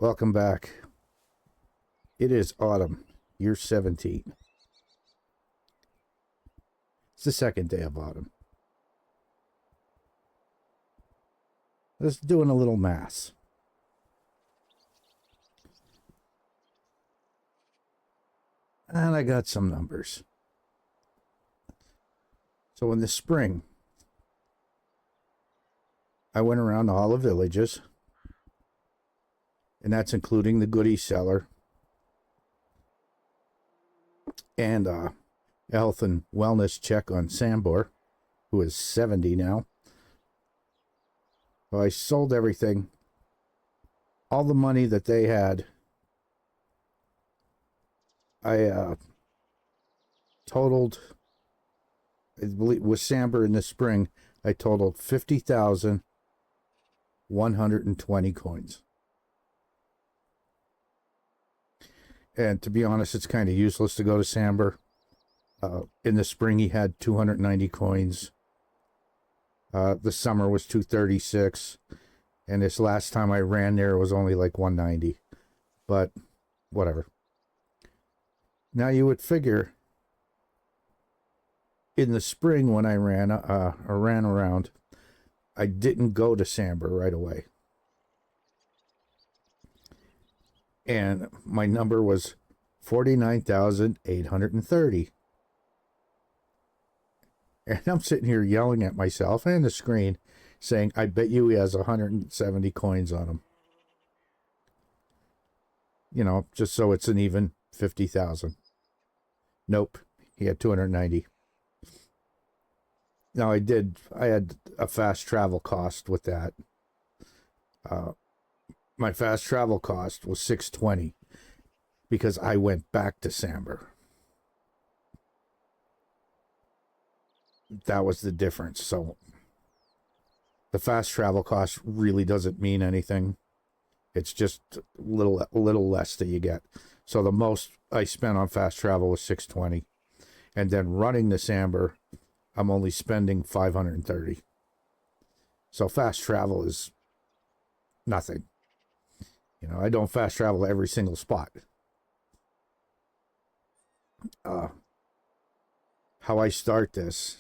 Welcome back. It is autumn, year 17. It's the second day of autumn. Let's doing a little math. And I got some numbers. So in the spring, I went around to all the villages, and that's including the goodie seller and a health and wellness check on Sambor, who is 70 now. So I sold everything, all the money that they had. I totaled, I believe, with Sambor in the spring, I totaled 50,120 coins. And to be honest, it's kind of useless to go to Sambor. In the spring, he had 290 coins. The summer was 236. And this last time I ran there, it was only like 190. But whatever. Now you would figure in the spring when I ran around, I didn't go to Sambor right away. And my number was 49,830. And I'm sitting here yelling at myself and the screen saying, I bet you he has 170 coins on him. You know, just so it's an even 50,000. Nope, he had 290. Now I had a fast travel cost with that. My fast travel cost was 620 because I went back to Sambor. That was the difference. So the fast travel cost really doesn't mean anything. It's just a little less that you get. So the most I spent on fast travel was 620. And then running the Sambor, I'm only spending 530. So fast travel is nothing. You know, I don't fast travel every single spot. How I start this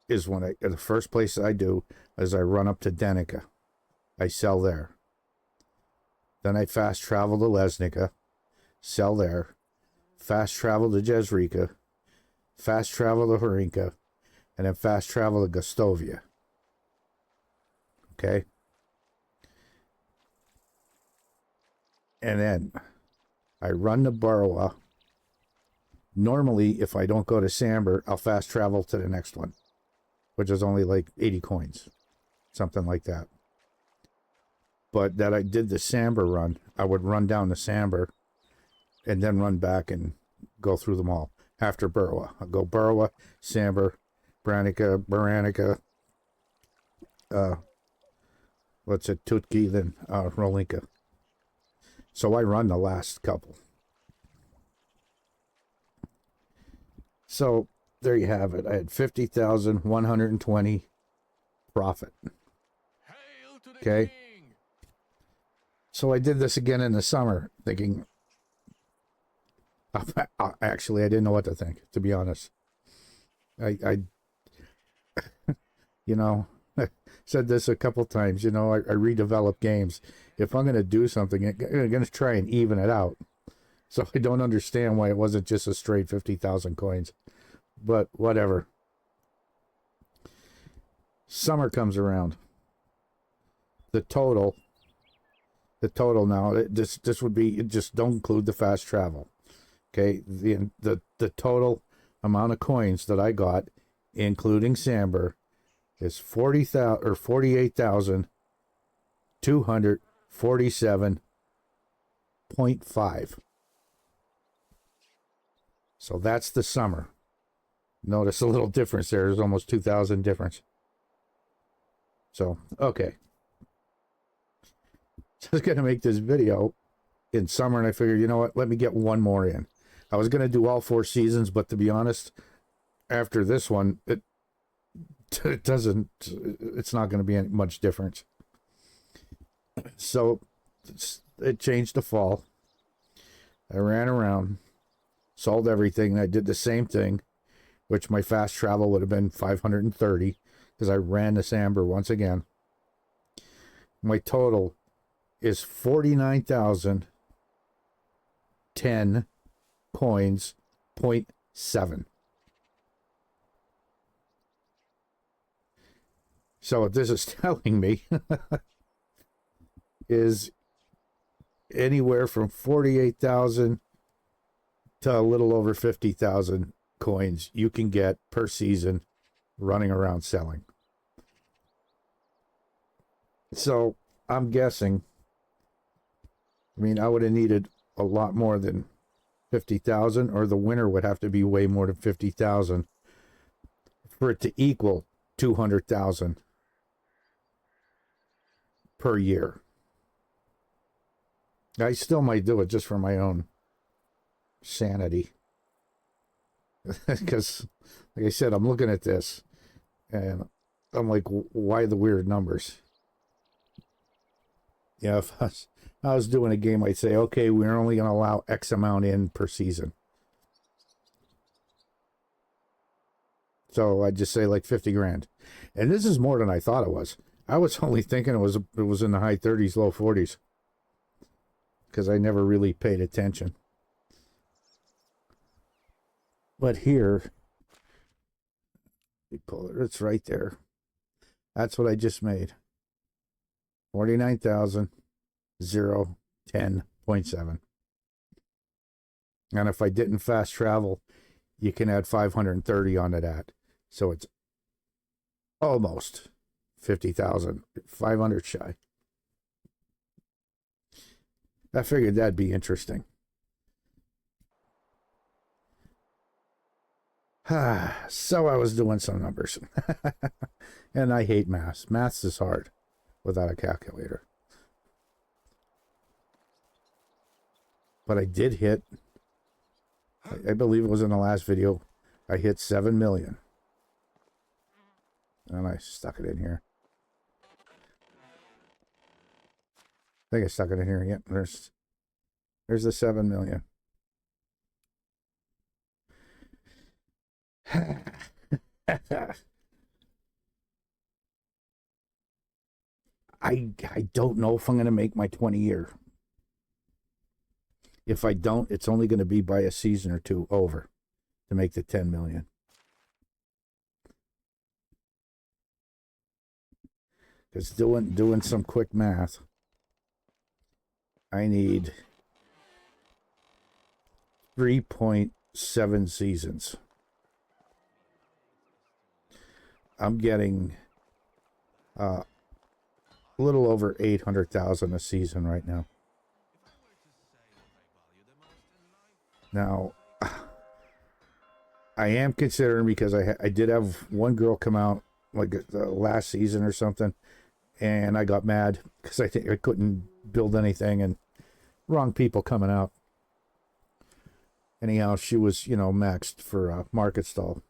is when the first place I do is I run up to Denica. I sell there. Then I fast travel to Lesnica, sell there. Fast travel to Jezreka, fast travel to Horinka, and then fast travel to Gustovia. Okay? And then I run to Burwa. Normally, if I don't go to Sambor, I'll fast travel to the next one, which is only like 80 coins, something like that. But that I did the Sambor run, I would run down to Sambor and then run back and go through them all after Burwa. I'll go Burwa, Sambor, Baranica, Tutki, then Rolinka. So I run the last couple. So there you have it. I had 50,120 profit. Okay. So I did this again in the summer, thinking. Actually, I didn't know what to think, to be honest. I you know, said this a couple times. You know, I redevelop games. If I'm going to do something, I'm going to try and even it out. So I don't understand why it wasn't just a straight 50,000 coins. But whatever. Summer comes around. The total now, this would be, just don't include the fast travel. Okay, the total amount of coins that I got, including Sambor, is 48,247.5. So that's the summer. Notice a little difference there. There's almost 2,000 difference. So, okay. So I was going to make this video in summer, and I figured, you know what, let me get one more in. I was going to do all 4 seasons, but to be honest, after this one, it's not going to be much difference. So it changed to fall. I ran around, sold everything. I did the same thing, which my fast travel would have been 530 because I ran this amber once again. My total is 49,010 coins, 0.7. So what this is telling me is anywhere from 48,000 to a little over 50,000 coins you can get per season running around selling. So I'm guessing, I mean, I would have needed a lot more than 50,000, or the winner would have to be way more than 50,000 for it to equal 200,000 per year. I still might do it just for my own sanity. Because, like I said, I'm looking at this and I'm like, why the weird numbers? Yeah, if I was doing a game, I'd say, okay, we're only going to allow X amount in per season. So I'd just say like 50 grand. And this is more than I thought it was. I was only thinking it was in the high 30s, low 40s. Because I never really paid attention. But here, it's right there. That's what I just made. 49,010.7. And if I didn't fast travel, you can add 530 onto that. So it's almost 50,000, 500 shy. I figured that'd be interesting. So I was doing some numbers. And I hate math. Maths is hard without a calculator. But I did hit, I believe it was in the last video, I hit 7 million. And I stuck it in here. I think I stuck it in here. Yep, there's the 7 million. I don't know if I'm going to make my 20-year. If I don't, it's only going to be by a season or two over to make the 10 million. Because doing some quick math, I need 3.7 seasons. I'm getting a little over 800,000 a season right now. Now, I am considering, because I did have one girl come out like the last season or something, and I got mad because I think I couldn't build anything, and wrong people coming out. Anyhow, she was, maxed for a market stall.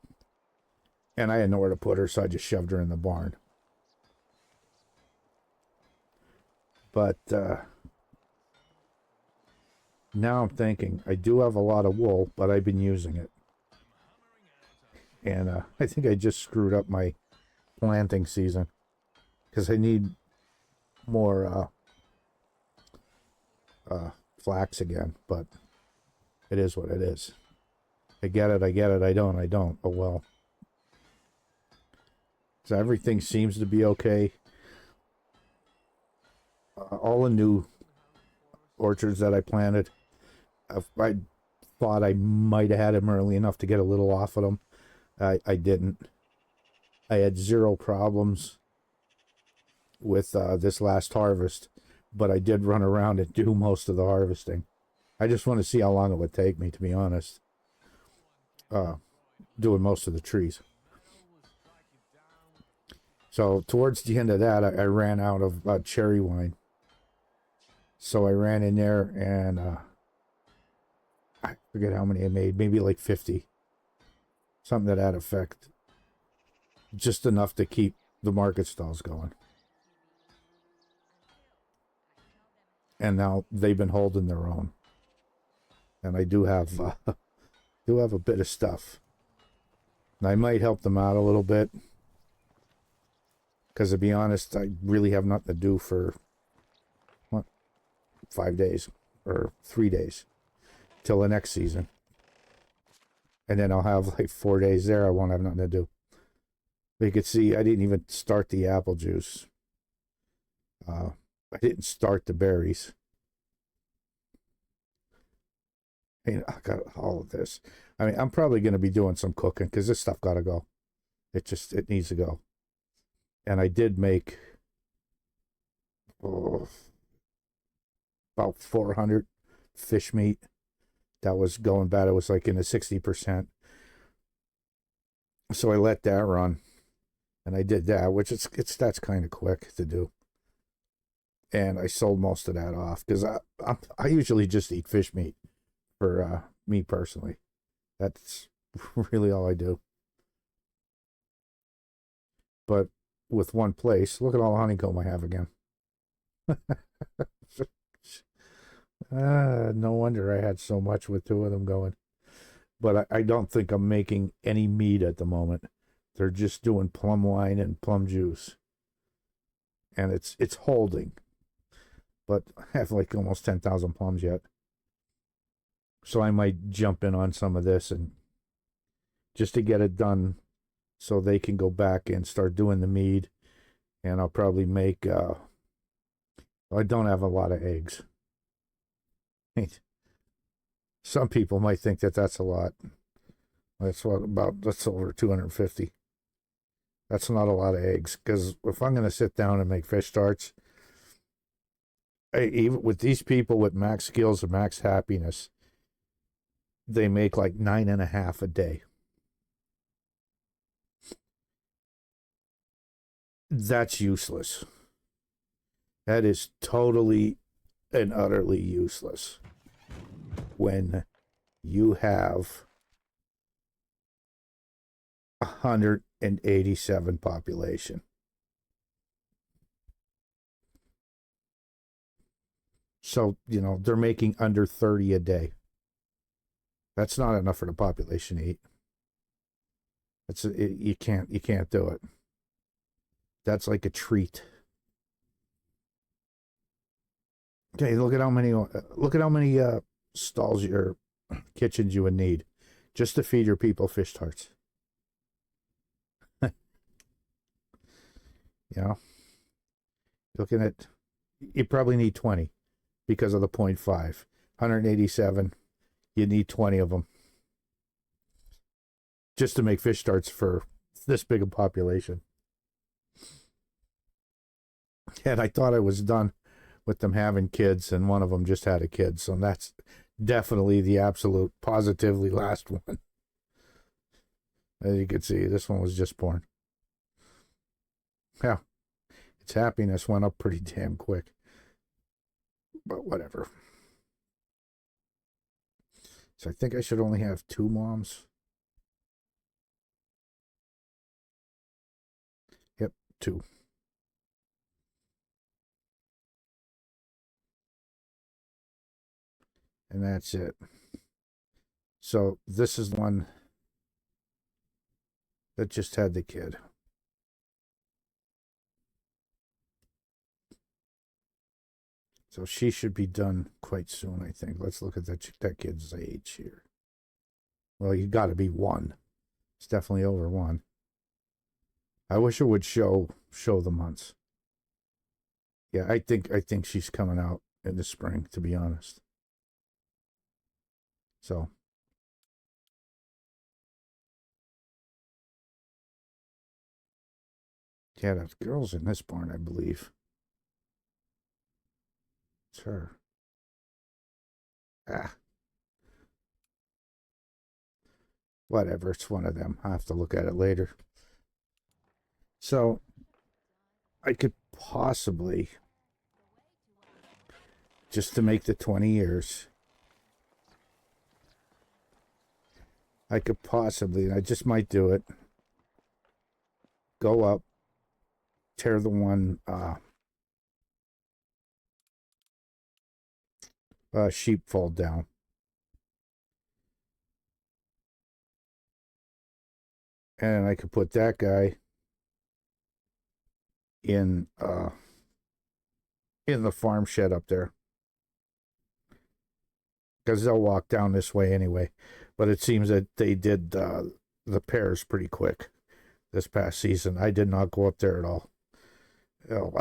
And I had nowhere to put her, so I just shoved her in the barn. But now I'm thinking, I do have a lot of wool, but I've been using it. And I think I just screwed up my planting season, because I need more flax again, but it is what it is. I get it, I don't. Oh well. So everything seems to be okay. All the new orchards that I planted, I thought I might have had them early enough to get a little off of them. I didn't. I had zero problems with this last harvest, but I did run around and do most of the harvesting. I just want to see how long it would take me, to be honest, doing most of the trees. So towards the end of that, I ran out of cherry wine. So I ran in there and I forget how many I made, maybe like 50. Something to that effect. Just enough to keep the market stalls going. and now they've been holding their own. And I do have a bit of stuff. And I might help them out a little bit, because to be honest, I really have nothing to do for 5 days or 3 days till the next season. And then I'll have like 4 days there. I won't have nothing to do. But you can see I didn't even start the apple juice. I didn't start the berries. I mean, I got all of this. I mean, I'm probably going to be doing some cooking because this stuff got to go. It needs to go. And I did make about 400 fish meat. That was going bad. It was like in the 60%. So I let that run. And I did that, which that's kind of quick to do. And I sold most of that off because I usually just eat fish meat for me personally. That's really all I do. But with one place, look at all the honeycomb I have again. No wonder I had so much with 2 of them going. But I don't think I'm making any mead at the moment. They're just doing plum wine and plum juice. And it's holding. But I have like almost 10,000 plums yet. So I might jump in on some of this and just to get it done so they can go back and start doing the mead. And I'll probably make I don't have a lot of eggs. Some people might think that that's a lot. That's over 250. That's not a lot of eggs, because if I'm going to sit down and make fish tarts, even with these people with max skills and max happiness, they make like 9.5 a day. That's useless. That is totally and utterly useless when you have 187 population. So, they're making under 30 a day. That's not enough for the population to eat. You can't do it. That's like a treat. Okay, look at how many stalls or kitchens you would need just to feed your people fish tarts. Looking at, you probably need 20 because of the 0.5. 187, you need 20 of them just to make fish tarts for this big a population. And I thought I was done with them having kids, and one of them just had a kid. So that's definitely the absolute positively last one. As you can see, this one was just born. Yeah, its happiness went up pretty damn quick. But whatever. So I think I should only have 2 moms. Yep, 2. And that's it. So this is one that just had the kid. So she should be done quite soon, I think. Let's look at that kid's age here. Well, you got to be 1. It's definitely over 1. I wish it would show the months. Yeah, I think she's coming out in the spring, to be honest. So yeah, that girl's in this barn, I believe. It's her. Whatever, it's one of them. I have to look at it later. So I could possibly, just to make the 20 years, I could possibly, and I just might do it, go up, tear the one sheep fold down. And I could put that guy in the farm shed up there, because they'll walk down this way anyway. But it seems that they did the pairs pretty quick this past season. I did not go up there at all. Oh,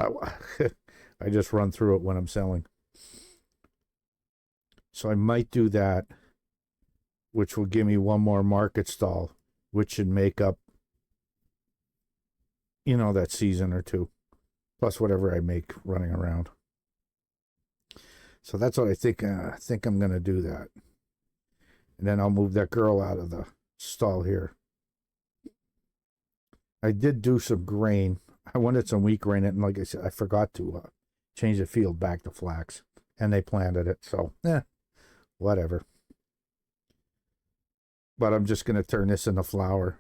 I just run through it when I'm selling. So I might do that, which will give me one more market stall, which should make up, that season or two, plus whatever I make running around. So that's what I think. I think I'm going to do that. And then I'll move that girl out of the stall here. I did do some grain. I wanted some wheat grain, and like I said, I forgot to change the field back to flax, and they planted it. So, whatever. But I'm just going to turn this into flour,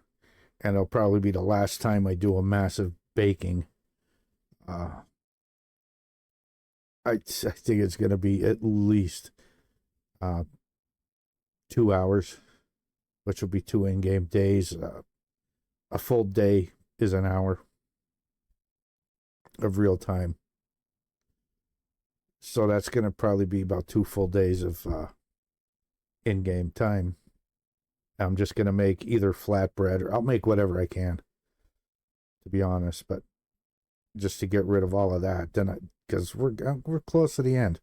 and it'll probably be the last time I do a massive baking. I think it's going to be at least 2 hours, which will be 2 in-game days. A full day is an hour of real time. So that's going to probably be about 2 full days of in-game time. I'm just going to make either flatbread, or I'll make whatever I can, to be honest, but just to get rid of all of that, then because we're close to the end.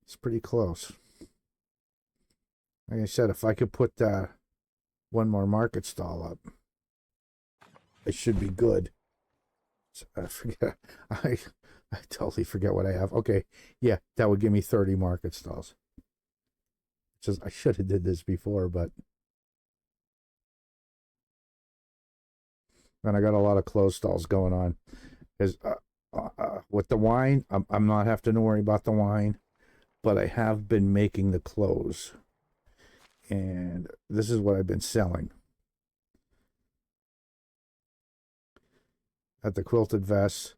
It's pretty close. Like I said, if I could put one more market stall up, it should be good. So I forget. I totally forget what I have. Okay, yeah, that would give me 30 market stalls. Just I should have did this before, but and I got a lot of closed stalls going on. Is with the wine, I'm not having to worry about the wine, but I have been making the clothes, and this is what I've been selling at the quilted vests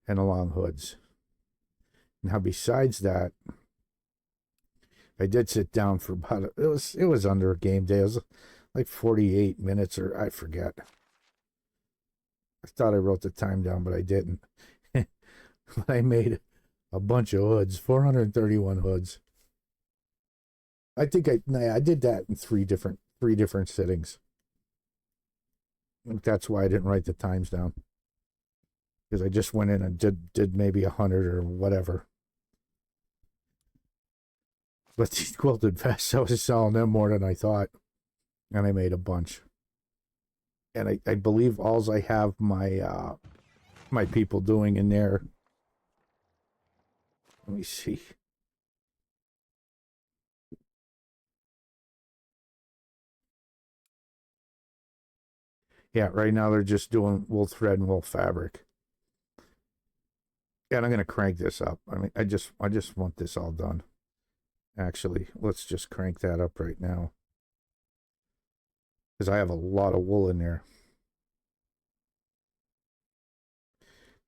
and the long hoods. Now, besides that, I did sit down for about it was under a game day. It was like 48 minutes, or I forget. I thought I wrote the time down, but I didn't. But I made a bunch of hoods, 431 hoods. I think I did that in three different sittings. That's why I didn't write the times down, because I just went in and did maybe 100 or whatever. But these quilted vests, I was selling them more than I thought, and I made a bunch. And I believe alls I have my my people doing in there. Let me see. Yeah, right now they're just doing wool thread and wool fabric. And I'm gonna crank this up. I mean, I just want this all done. Actually, let's just crank that up right now, because I have a lot of wool in there.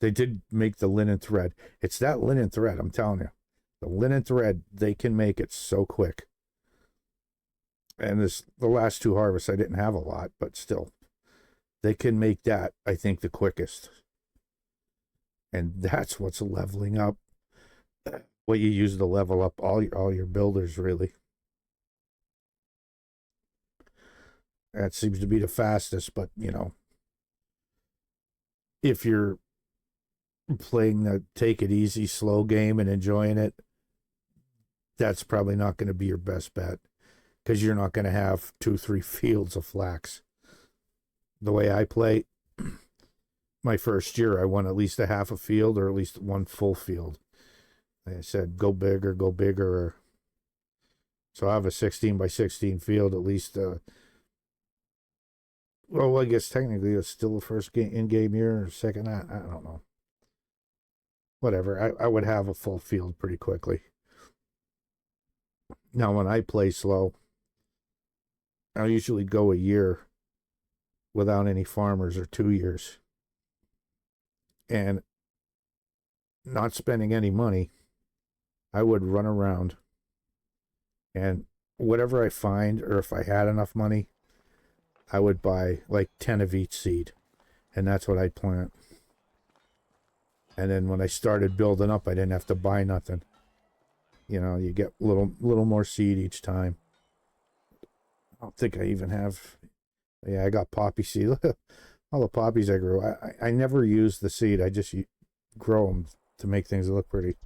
They did make the linen thread. It's that linen thread, I'm telling you. The linen thread, they can make it so quick. And the last 2 harvests, I didn't have a lot, but still, they can make that, I think, the quickest. And that's what's leveling up. What you use to level up all your builders, really. That seems to be the fastest, but if you're playing the take it easy, slow game and enjoying it, that's probably not going to be your best bet, because you're not going to have 2-3 fields of flax. The way I play, my first year, I won at least a half a field, or at least one full field. Like I said, go big or go bigger. So I have a 16 by 16 field, at least. Well, I guess technically it's still the first in-game year, or second. I don't know. Whatever. I would have a full field pretty quickly. Now, when I play slow, I usually go a year without any farmers, or 2 years, and not spending any money. I would run around and whatever I find, or if I had enough money, I would buy like 10 of each seed. And that's what I'd plant. And then when I started building up, I didn't have to buy nothing. You know, you get little more seed each time. I don't think I even have. Yeah, I got poppy seed. All the poppies I grew. I never use the seed. I just grow them to make things look pretty.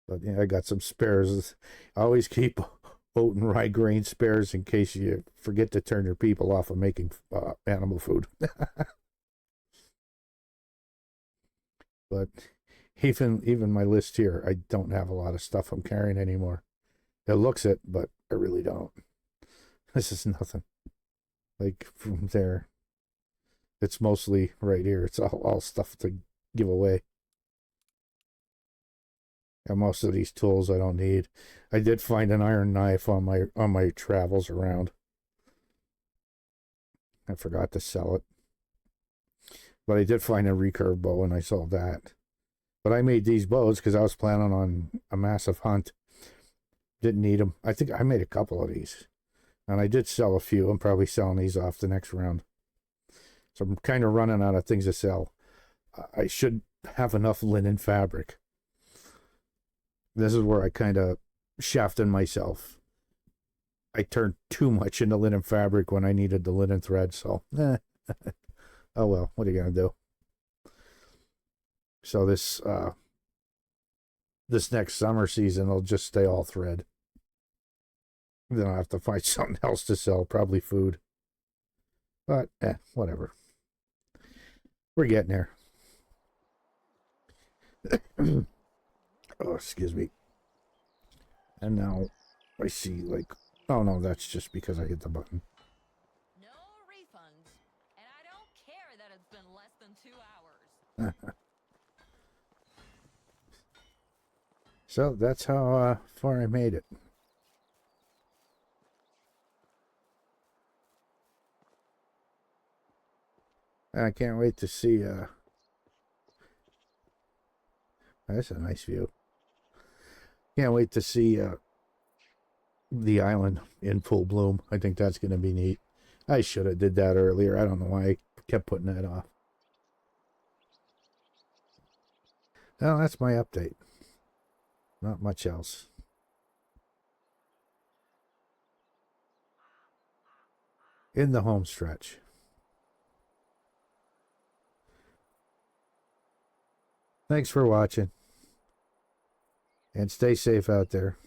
But yeah, I got some spares. I always keep oat and rye grain spares in case you forget to turn your people off of making animal food. But even my list here, I don't have a lot of stuff I'm carrying anymore. It looks it, but I really don't. This is nothing. Like from there, it's mostly right here. It's all stuff to give away. And most of these tools I don't need. I did find an iron knife on my travels around. I forgot to sell it. But I did find a recurve bow and I sold that. But I made these bows because I was planning on a massive hunt. Didn't need them. I think I made a couple of these. And I did sell a few. I'm probably selling these off the next round. So I'm kind of running out of things to sell. I should have enough linen fabric. This is where I kind of shafted myself. I turned too much into linen fabric when I needed the linen thread. So, oh well, what are you going to do? So this next summer season, I'll just stay all thread. Then I'll have to find something else to sell, probably food. But, whatever. We're getting there. Oh, excuse me. And now I see, like, oh no, that's just because I hit the button. No refunds. And I don't care that it's been less than 2 hours. So that's how far I made it. I can't wait to see that's a nice view. Can't wait to see the island in full bloom. I think that's going to be neat. I should have did that earlier. I don't know why I kept putting that off. Well, that's my update. Not much else. In the home stretch. Thanks for watching. And stay safe out there.